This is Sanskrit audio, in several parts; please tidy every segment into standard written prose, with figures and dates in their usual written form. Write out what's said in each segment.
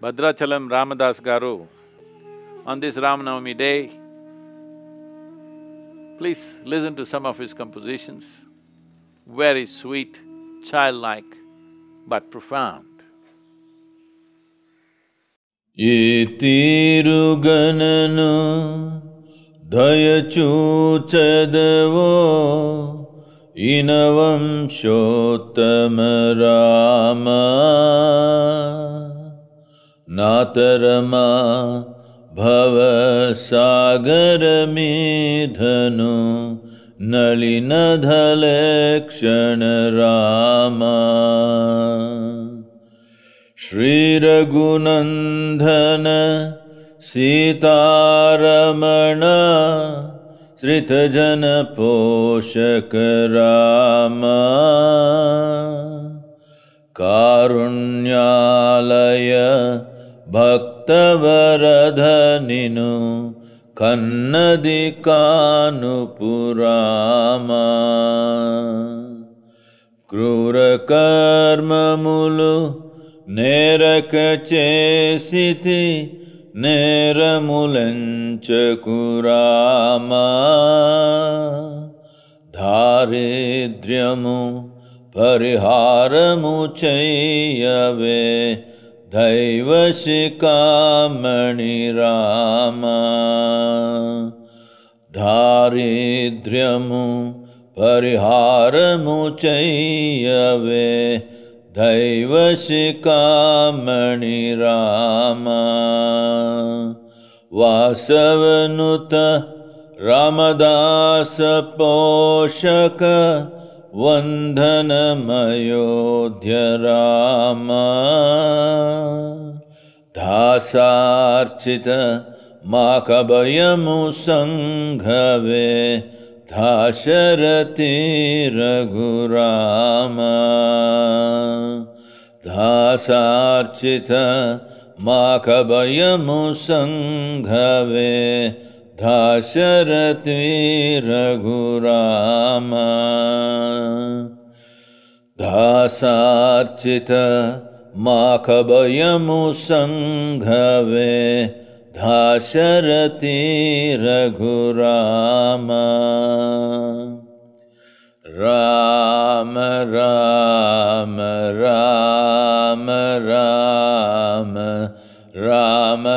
Bhadrachalam Ramadas Garu, on this Ramanavami day, please listen to some of his compositions. Very sweet, childlike, but profound. Itirugananu dayachuchadavo inavam shottama Rama natarama भवसागरमेधनु नलिनधलेक्षण रामा श्रीरघुनन्दन सीतारमण श्रितजनपोषक रामा कारुण्यालय भक्तवरधनिनु कन्नदिकानुपुरामा क्रूरकर्ममुलु नेरकचेसिति नेरमुलंचकुरामा दारिद्र्यमु परिहारमु चय्यवे दैवशिखामणि रामा दारिद्र्यमु परिहारमु चय्यवे दैवशिखामणि रामा वासवनुत रामदास पोषक वन्दनमयोध्य रामा दासार्चित माकभयमु संघवे दाशरथि रघुरामा दासार्चित माकभयमु संघवे दाशरथि रघुरामा दासार्चित माकभयमु संघवे दाशरथि रघुरामा राम राम राम राम राम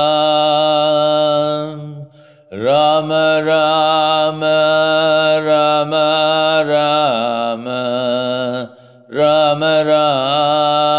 राम राम राम राम राम राम राम